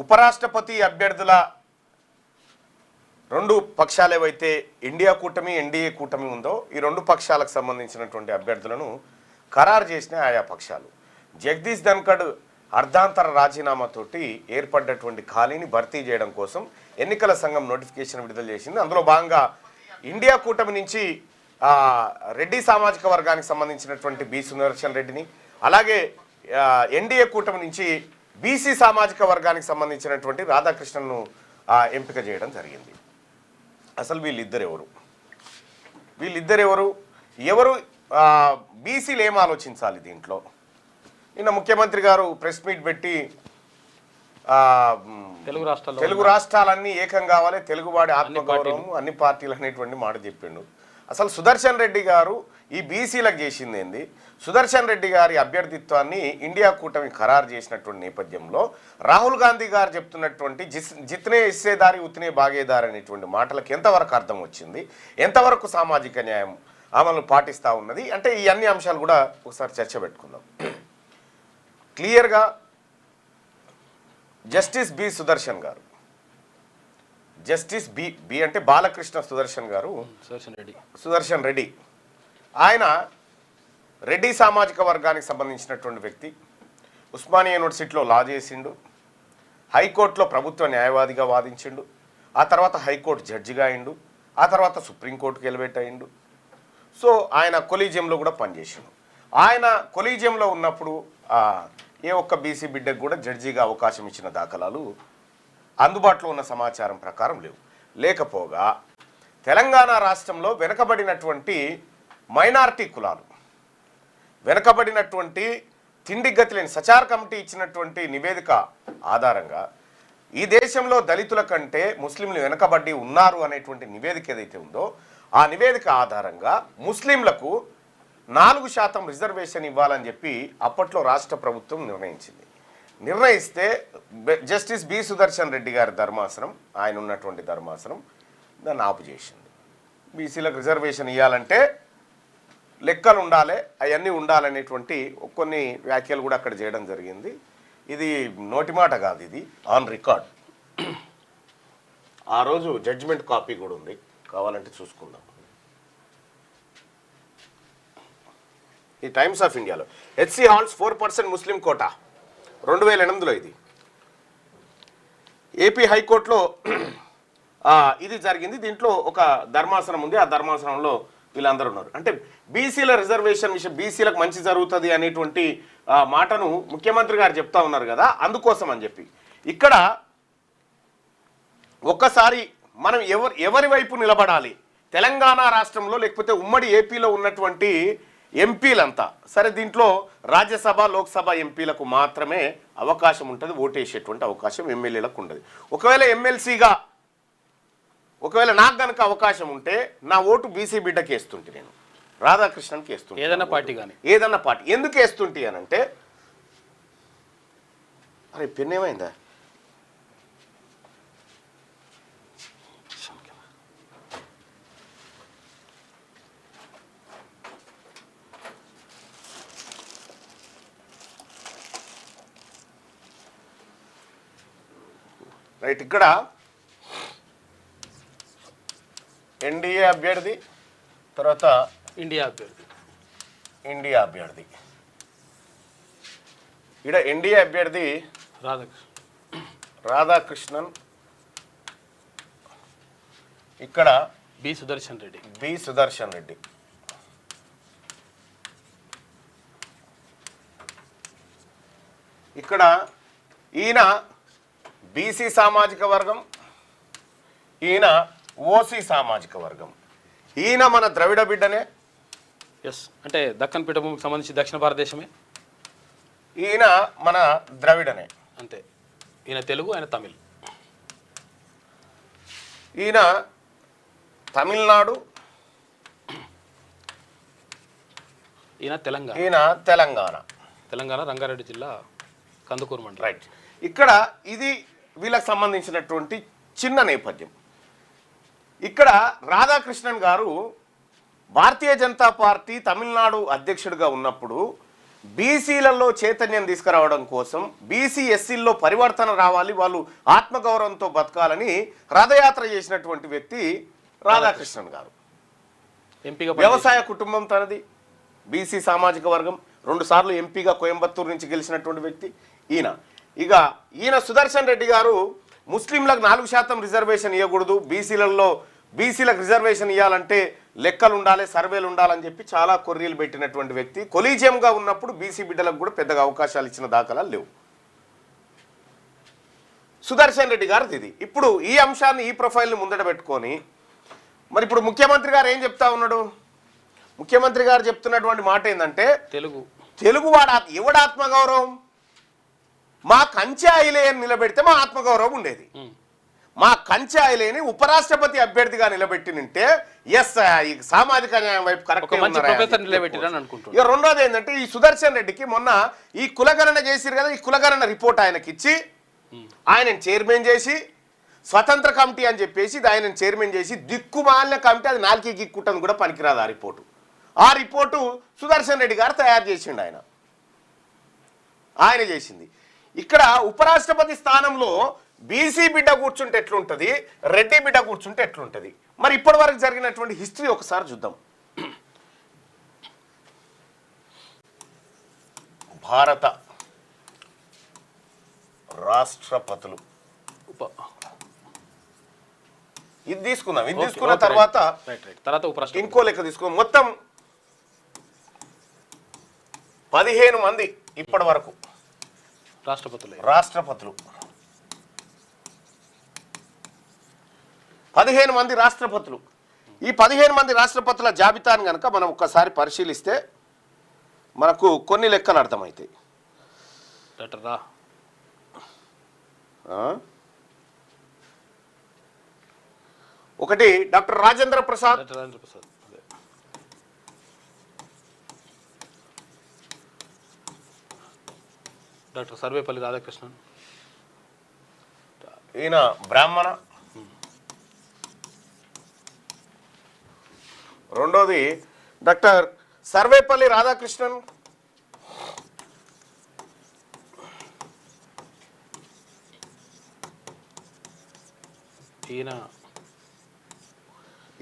ఉపరాష్ట్రపతి అభ్యర్థుల రెండు పక్షాలు ఏవైతే ఇండియా కూటమి ఎన్డీఏ కూటమి ఉందో ఈ రెండు పక్షాలకు సంబంధించినటువంటి అభ్యర్థులను ఖరారు చేసిన ఆయా పక్షాలు. జగదీష్ ధన్ఖడ్ అర్ధాంతర రాజీనామాతోటి ఏర్పడ్డటువంటి ఖాళీని భర్తీ చేయడం కోసం ఎన్నికల సంఘం నోటిఫికేషన్ విడుదల చేసింది. అందులో భాగంగా ఇండియా కూటమి నుంచి రెడ్డి సామాజిక వర్గానికి సంబంధించినటువంటి బి సుదర్శన్ రెడ్డిని, అలాగే ఎన్డీఏ కూటమి నుంచి బీసీ సామాజిక వర్గానికి సంబంధించినటువంటి రాధాకృష్ణన్ను ఎంపిక చేయడం జరిగింది. అసలు వీళ్ళిద్దరెవరు ఎవరు బీసీలు ఏం ఆలోచించాలి దీంట్లో? నిన్న ముఖ్యమంత్రి గారు ప్రెస్ మీట్ పెట్టి తెలుగు రాష్ట్రాలన్నీ ఏకం కావాలి, తెలుగువాడి ఆత్మగౌరవం అన్ని పార్టీలు అనేటువంటి మాట చెప్పిండు. అసలు సుదర్శన్ రెడ్డి గారు ఈ బీసీలకు చేసింది ఏంది? సుదర్శన్ రెడ్డి గారి అభ్యర్థిత్వాన్ని ఇండియా కూటమి ఖరారు చేసినటువంటి నేపథ్యంలో రాహుల్ గాంధీ గారు చెప్తున్నటువంటి జిత్నే ఇస్సేదారి ఉత్నే బాగేదారి అనేటువంటి మాటలకు ఎంతవరకు అర్థం వచ్చింది, ఎంతవరకు సామాజిక న్యాయం అమలు పాటిస్తూ ఉన్నది అంటే ఈ అన్ని అంశాలు కూడా ఒకసారి చర్చ పెట్టుకుందాం. క్లియర్గా జస్టిస్ బి సుదర్శన్ గారు, జస్టిస్ బి అంటే బాలకృష్ణ సుదర్శన్ గారు, సుదర్శన్ రెడ్డి, ఆయన రెడ్డి సామాజిక వర్గానికి సంబంధించినటువంటి వ్యక్తి. ఉస్మానియా యూనివర్సిటీలో లా చేసిండు, హైకోర్టులో ప్రభుత్వ న్యాయవాదిగా వాదించిండు, ఆ తర్వాత హైకోర్టు జడ్జిగా అయిండు, ఆ తర్వాత సుప్రీంకోర్టుకు ఎలివేట్ అయిండు. సో ఆయన కొలీజియంలో కూడా పనిచేసిండు. ఆయన కొలీజియంలో ఉన్నప్పుడు ఏ ఒక్క బీసీ బిడ్డకు కూడా జడ్జిగా అవకాశం ఇచ్చిన దాఖలాలు అందుబాటులో ఉన్న సమాచారం ప్రకారం లేకపోగా తెలంగాణ రాష్ట్రంలో వెనుకబడినటువంటి మైనారిటీ కులాలు, వెనుకబడినటువంటి తిండి గతి లేని సచార్ కమిటీ ఇచ్చినటువంటి నివేదిక ఆధారంగా ఈ దేశంలో దళితుల కంటే ముస్లింలు వెనుకబడి ఉన్నారు అనేటువంటి నివేదిక ఏదైతే ఉందో ఆ నివేదిక ఆధారంగా ముస్లింలకు 4% రిజర్వేషన్ ఇవ్వాలని చెప్పి అప్పట్లో రాష్ట్ర ప్రభుత్వం నిర్ణయిస్తే జస్టిస్ బి సుదర్శన్ రెడ్డి గారి ధర్మాసనం, ఆయన ఉన్నటువంటి ధర్మాసనం దాన్ని ఆపు చేసింది. బీసీలకు రిజర్వేషన్ ఇవ్వాలంటే లెక్కలు ఉండాలి, అవన్నీ ఉండాలనేటువంటి కొన్ని వ్యాఖ్యలు కూడా అక్కడ చేయడం జరిగింది. ఇది నోటి మాట కాదు, ఇది ఆన్ రికార్డ్. ఆ రోజు జడ్జిమెంట్ కాపీ కూడా ఉంది, కావాలంటే చూసుకుందాం. ఈ టైమ్స్ ఆఫ్ ఇండియాలో హెచ్సి హాల్స్ 4% ముస్లిం కోటా 2008లో ఇది ఏపీ హైకోర్టులో ఇది జరిగింది. దీంట్లో ఒక ధర్మాసనం ఉంది, ఆ ధర్మాసనంలో వీళ్ళందరూ ఉన్నారు. అంటే బీసీల రిజర్వేషన్ విషయం, బీసీలకు మంచి జరుగుతుంది అనేటువంటి మాటను ముఖ్యమంత్రి గారు చెప్తా ఉన్నారు కదా, అందుకోసం అని చెప్పి ఇక్కడ ఒక్కసారి మనం ఎవరి వైపు నిలబడాలి, తెలంగాణ రాష్ట్రంలో లేకపోతే ఉమ్మడి ఏపీలో ఉన్నటువంటి ఎంపీలంతా సరే, దీంట్లో రాజ్యసభ లోక్సభ ఎంపీలకు మాత్రమే అవకాశం ఉంటుంది, ఓటేసేటువంటి అవకాశం ఎమ్మెల్యేలకు ఉండదు. ఒకవేళ నాకు కనుక అవకాశం ఉంటే నా ఓటు బీసీ బిడ్డకి వేస్తుంటే, నేను రాధాకృష్ణన్కి వేస్తుంటే, ఏదన్నా పార్టీ ఎందుకు వేస్తుంటే అని అంటే, అరే పెన్ ఏమైందా, రైట్. ఇక్కడ ఎన్డీఏ అభ్యర్థి, తర్వాత ఇండియా అభ్యర్థి. ఇక్కడ ఎన్డీఏ అభ్యర్థి రాధాకృష్ణన్, ఇక్కడ బి సుదర్శన్ రెడ్డి. ఇక్కడ ఈయన బీసీ సామాజిక వర్గం, ఈయన ఓసీ సామాజిక వర్గం. ఈయన మన ద్రవిడ బిడ్డనే, అంటే దక్కన్ పీఠభూమికి సంబంధించి దక్షిణ భారతదేశమే. ఈయన మన ద్రవిడనే, అంతే. ఈయన తెలుగు, ఆయన తమిళ్. ఈయన తమిళనాడు, ఈయన తెలంగాణ రంగారెడ్డి జిల్లా కందుకూరు మండలం. రైట్. ఇక్కడ ఇది వీళ్ళకి సంబంధించినటువంటి చిన్న నేపథ్యం. ఇక్కడ రాధాకృష్ణన్ గారు భారతీయ జనతా పార్టీ తమిళనాడు అధ్యక్షుడిగా ఉన్నప్పుడు బీసీలలో చైతన్యం తీసుకురావడం కోసం బీసీ ఎస్సీల్లో పరివర్తన రావాలి, వాళ్ళు ఆత్మగౌరవంతో బతకాలని రథయాత్ర చేసినటువంటి వ్యక్తి రాధాకృష్ణన్ గారు. ఎంపీగా వ్యవసాయ కుటుంబం తనది, బీసీ సామాజిక వర్గం, 2 సార్లు ఎంపీగా కోయంబత్తూరు నుంచి గెలిచినటువంటి వ్యక్తి ఈయన సుదర్శన్ రెడ్డి గారు ముస్లింలకు 4% రిజర్వేషన్ ఇవ్వకూడదు, బీసీలకు రిజర్వేషన్ ఇవ్వాలంటే లెక్కలు ఉండాలి, సర్వేలు ఉండాలని చెప్పి చాలా కొర్రీలు పెట్టినటువంటి వ్యక్తి. కొలీజియంగా ఉన్నప్పుడు బీసీ బిడ్డలకు కూడా పెద్దగా అవకాశాలు ఇచ్చిన దాఖలాలు లేవు. సుదర్శన్ రెడ్డి గారిది ఇది. ఇప్పుడు ఈ అంశాన్ని, ఈ ప్రొఫైల్ని ముందట పెట్టుకొని మరి ఇప్పుడు ముఖ్యమంత్రి గారు ఏం చెప్తా ఉన్నాడు? ముఖ్యమంత్రి గారు చెప్తున్నటువంటి మాట ఏంటంటే తెలుగువాడ ఎవడ ఆత్మగౌరవం? మా కంచె ఐలేని నిలబెడితే మా ఆత్మగౌరవం ఉండేది. మా కంచె ఐలేని ఉపరాష్ట్రపతి అభ్యర్థిగా నిలబెట్టినంటే ఎస్ ఈ సామాజిక న్యాయం వైపు కరెక్ట్. ఇక రెండోది ఏంటంటే ఈ సుదర్శన్ రెడ్డికి మొన్న ఈ కులగణన చేసిరు కదా, ఈ కులగణన రిపోర్ట్ ఆయనకి ఇచ్చి ఆయన చైర్మన్ చేసి స్వతంత్ర కమిటీ అని చెప్పేసి ఆయన చైర్మన్ చేసి దిక్కుమాలిన కమిటీ, అది 4 గిక్కుంటుంది కూడా పనికిరాదు ఆ రిపోర్టు. ఆ రిపోర్టు సుదర్శన్ రెడ్డి గారు తయారు చేసిండు. ఆయన చేసింది. ఇక్కడ ఉపరాష్ట్రపతి స్థానంలో బీసీ బిడ్డ కూర్చుంటే ఎట్లుంటుంది, రెడ్డి బిడ్డ కూర్చుంటే ఎట్లుంటుంది? మరి ఇప్పటి వరకు జరిగినటువంటి హిస్టరీ ఒకసారి చూద్దాం. భారత రాష్ట్రపతులు ఇది తీసుకున్న తర్వాత ఇంకో లెక్క తీసుకున్నాం. మొత్తం 15 మంది ఇప్పటి వరకు రాష్ట్రపతులు 15 మంది రాష్ట్రపతులు. ఈ 15 మంది రాష్ట్రపతుల జాబితాను కనుక మనం ఒక్కసారి పరిశీలిస్తే మనకు కొన్ని లెక్కలు అర్థమవుతాయి. ఒకటి డాక్టర్ రాజేంద్ర ప్రసాద్, డాక్టర్ సర్వేపల్లి రాధాకృష్ణన్, ఈయన బ్రాహ్మణ. రెండోది డాక్టర్ సర్వేపల్లి రాధాకృష్ణన్,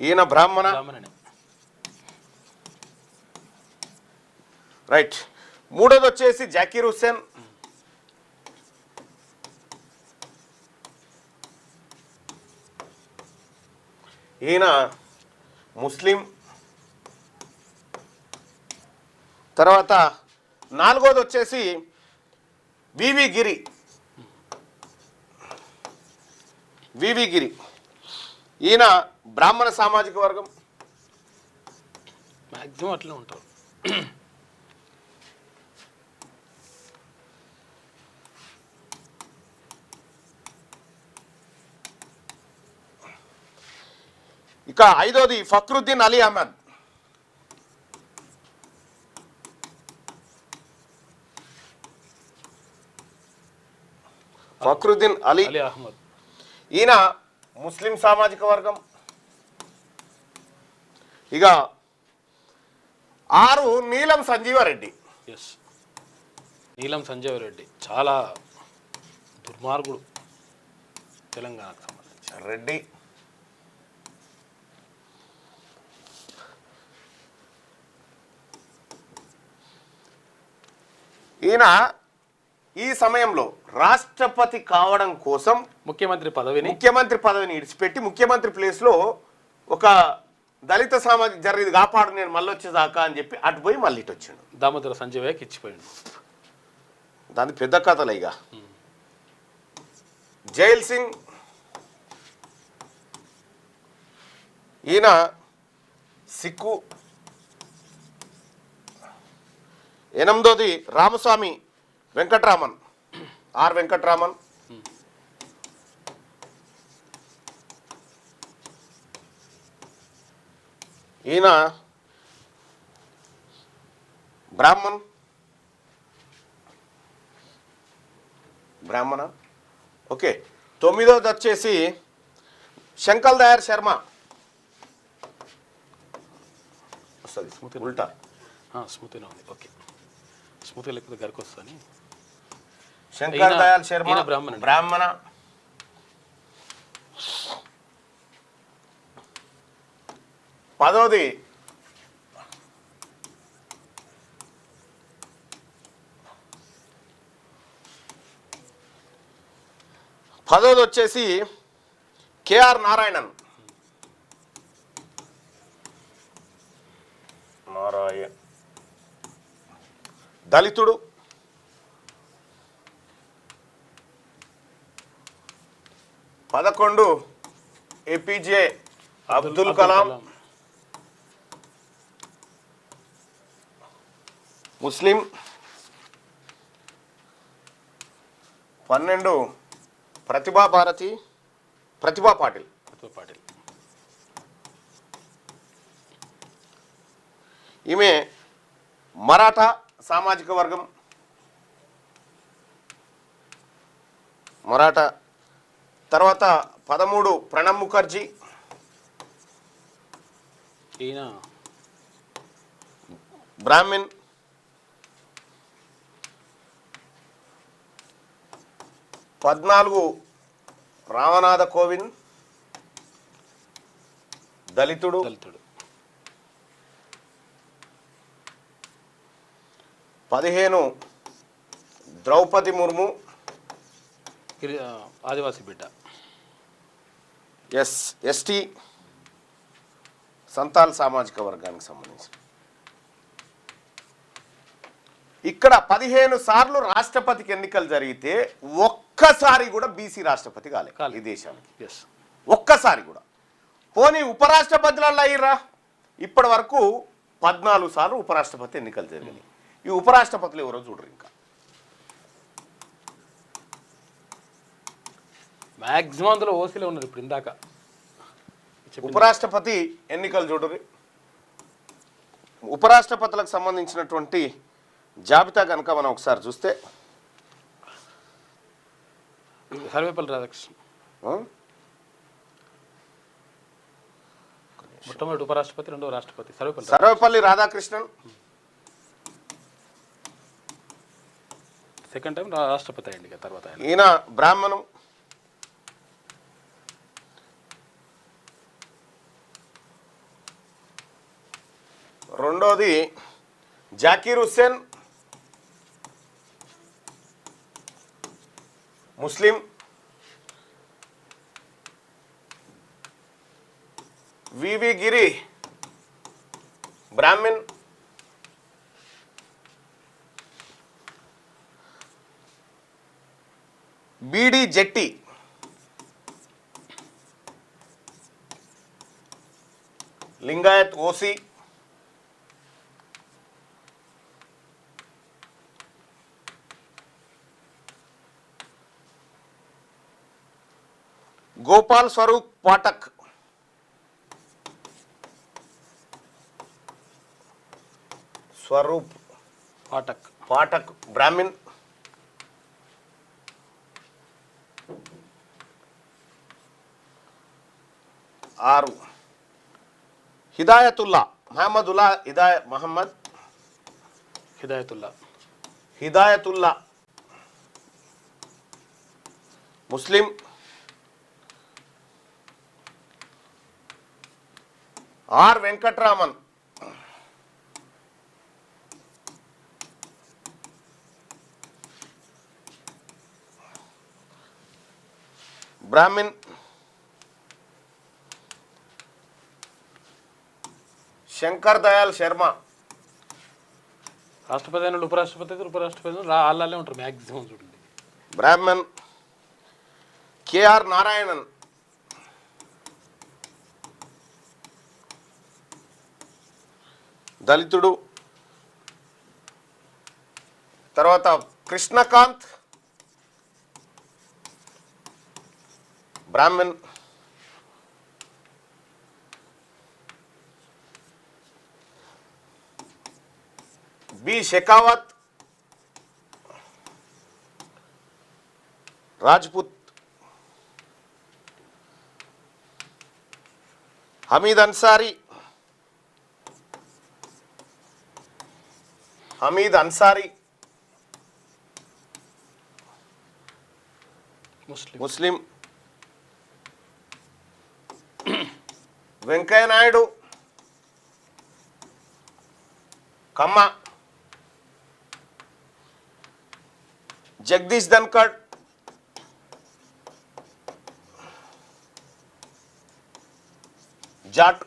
ఈయన బ్రాహ్మణ. రైట్. మూడోది వచ్చేసి జాకీర్ హుస్సేన్, ఈయన ముస్లిం. తర్వాత నాలుగోది వచ్చేసి వివి గిరి. ఈయన బ్రాహ్మణ సామాజిక వర్గం. మ్యాక్సిమం అట్లే ఉంటారు. ఇక ఐదోది ఫక్రుద్దీన్ అలీ అహ్మద్. ఫక్రుద్దీన్ అలీ అహ్మద్, ఈయన ముస్లిం సామాజిక వర్గం. ఇక 6 నీలం సంజీవారెడ్డి. నీలం సంజీవారెడ్డి చాలా దుర్మార్గుడు, తెలంగాణకు సంబంధించి రెడ్డి. ఈయన ఈ సమయంలో రాష్ట్రపతి కావడం కోసం ముఖ్యమంత్రి పదవిని ఇడిచిపెట్టి ముఖ్యమంత్రి ప్లేస్లో ఒక దళిత సామాజిక జరిగింది కాపాడు, నేను మళ్ళీ వచ్చేదాకా అని చెప్పి అటు పోయి మళ్ళీ ఇటు వచ్చాడు. దామోదర సంజయ్ ఇచ్చిపోయాడు. దాని పెద్ద కథలే. ఇక జైల్ సింగ్, ఈయన సిక్కు. 8వది రామస్వామి వెంకట్రామన్, ఆర్ వెంకట్రామన్. ఈయన బ్రాహ్మణ. ఓకే. 9వది వచ్చేసి శంకల్ దయార్ శర్మ. వస్తుంది ఉల్టా. స్మృతిలో ఉంది. ఓకే. స్మూత్గా లేకపోతే గరికి వస్తాని. శంకర్ దయాల్ శర్మ బ్రాహ్మణ. పదోది వచ్చేసి కేఆర్ నారాయణన్. దళితుడు. 11 ఏపీజే అబ్దుల్ కలాం ముస్లిం. 12 ప్రతిభా పాటిల్. ఈమె మరాఠా సామాజిక వర్గం. తర్వాత 13 ప్రణబ్ ముఖర్జీ. బ్రాహ్మిన్. 14 రామనాథ కోవింద్ దళితుడు. 15 ద్రౌపది ముర్ము ఆదివాసీ బిడ్డ. ఎస్టీ సంతాల్ సామాజిక వర్గానికి సంబంధించి. ఇక్కడ 15 సార్లు రాష్ట్రపతికి ఎన్నికలు జరిగితే ఒక్కసారి కూడా బీసీ రాష్ట్రపతి కాలేదు ఈ దేశానికి. ఒక్కసారి కూడా. పోనీ ఉపరాష్ట్రపతులలో అయ్యిరా ఇప్పటి వరకు 14 సార్లు ఉపరాష్ట్రపతి ఎన్నికలు జరిగినాయి. ఈ ఉపరాష్ట్రపతులు ఎవరో చూడరు. ఇంకా మ్యాక్సిమం అందులో ఓసీలో ఉన్నారు. ఇప్పుడు ఇందాక ఉపరాష్ట్రపతి ఎన్నికలు చూడరు. ఉపరాష్ట్రపతులకు సంబంధించినటువంటి జాబితా కనుక మనం ఒకసారి చూస్తే సర్వేపల్లి రాధాకృష్ణన్ మొట్టమొదటి ఉపరాష్ట్రపతి, రెండవ రాష్ట్రపతి సర్వేపల్లి రాధాకృష్ణన్. సెకండ్ టైం రాష్ట్రపతి అయ్యింది. తర్వాత ఈయన బ్రాహ్మణం. రెండోది జాకీర్ హుస్సేన్ ముస్లిం. V V Giri Brahmin. B D Jatti Lingayat OC. Gopal Swarup Pathak Brahmin. ఆరు హిదాయతుల్లా హిదాయతుల్లా ముస్లిం. R Venkataraman Brahmin. శంకర్ దయాల్ శర్మ రాష్ట్రపతి అయిన ఉపరాష్ట్రపతి వాళ్ళే ఉంటారు మ్యాక్సిమం చూడండి. బ్రాహ్మణ్. కేఆర్ నారాయణన్ దళితుడు. తర్వాత కృష్ణకాంత్ బ్రాహ్మణ్. బి షెకావత్ రాజ్పుత్. హమీద్ అన్సారీ ముస్లిం. వెంకయ్య నాయుడు కమ్మ. జగదీష్ ధన్కడ్ జాట్.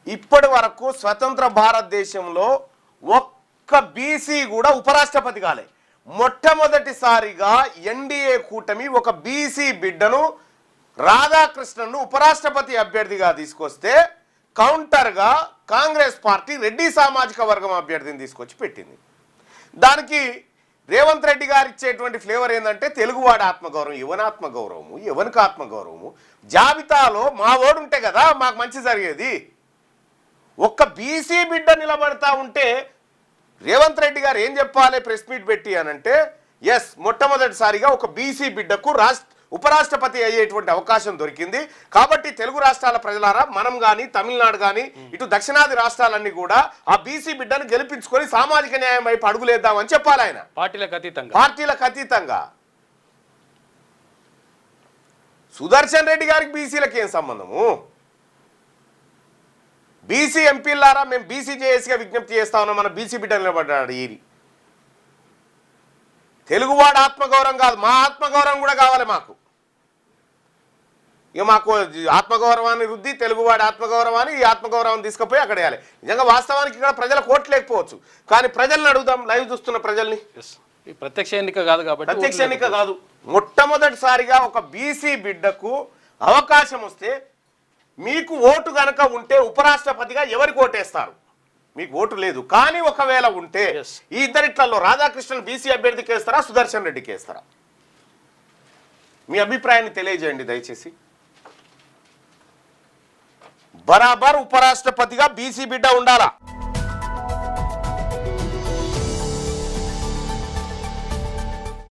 ఇప్పటి వరకు స్వతంత్ర భారతదేశంలో ఒక్క బీసీ కూడా ఉపరాష్ట్రపతి కాలే. మొట్టమొదటిసారిగా ఎన్డీఏ కూటమి ఒక బీసీ బిడ్డను రాధాకృష్ణన్ను ఉపరాష్ట్రపతి అభ్యర్థిగా తీసుకొస్తే కౌంటర్గా కాంగ్రెస్ పార్టీ రెడ్డి సామాజిక వర్గం అభ్యర్థిని తీసుకొచ్చి పెట్టింది. దానికి రేవంత్ రెడ్డి గారు ఇచ్చేటువంటి ఫ్లేవర్ ఏంటంటే తెలుగువాడి ఆత్మగౌరవం, యువన ఆత్మగౌరవము, యువనికి ఆత్మగౌరవము. జాబితాలో మా ఓడు ఉంటే కదా మాకు మంచి జరిగేది. ఒక్క బీసీ బిడ్డ నిలబడతా ఉంటే రేవంత్ రెడ్డి గారు ఏం చెప్పాలి ప్రెస్ మీట్ పెట్టి అనంటే, ఎస్ మొట్టమొదటిసారిగా ఒక బీసీ బిడ్డకు ఉపరాష్ట్రపతి అయ్యేటువంటి అవకాశం దొరికింది. కాబట్టి తెలుగు రాష్ట్రాల ప్రజలారా, మనం కానీ తమిళనాడు కానీ ఇటు దక్షిణాది రాష్ట్రాలన్నీ కూడా ఆ బీసీ బిడ్డను గెలిపించుకొని సామాజిక న్యాయం వైపు అడుగులేద్దామని చెప్పాలి ఆయన. పార్టీలకు అతీతంగా. సుదర్శన్ రెడ్డి గారికి బీసీలకు ఏం సంబంధము? బీసీ ఎంపీలారా, మేము బీసీ జేఏసీగా విజ్ఞప్తి చేస్తా ఉన్నాం, మన బీసీ బిడ్డ నిలబడ్డాడు. ఈ తెలుగువాడు ఆత్మగౌరవం కాదు, మా ఆత్మగౌరవం కూడా కావాలి మాకు. ఇక మాకు ఆత్మగౌరవాన్ని రుద్ది తెలుగువాడి ఆత్మగౌరవాన్ని, ఈ ఆత్మగౌరవం తీసుకుపోయి అక్కడ వేయాలి. నిజంగా వాస్తవానికి ఇక్కడ ప్రజల కోట్లు లేకపోవచ్చు, కానీ ప్రజల్ని అడుగుదాం, లైవ్ చూస్తున్న ప్రజల్ని. ప్రత్యక్ష ఎన్నిక కాదు కాబట్టి. ప్రత్యక్ష ఎన్నిక కాదు. మొట్టమొదటిసారిగా ఒక బీసీ బిడ్డకు అవకాశం వస్తే మీకు ఓటు గనక ఉంటే ఉపరాష్ట్రపతిగా ఎవరికి ఓటేస్తారు? మీకు ఓటు లేదు. కానీ ఒకవేళ ఉంటే ఈ ఇద్దరిట్లలో రాధాకృష్ణన్ బీసీ అభ్యర్థికి వేస్తారా, సుదర్శన్ రెడ్డికి వేస్తారా? మీ అభిప్రాయాన్ని తెలియజేయండి దయచేసి. బరాబర్ ఉపరాష్ట్రపతిగా బీసీ బిడ్డ ఉండాలా?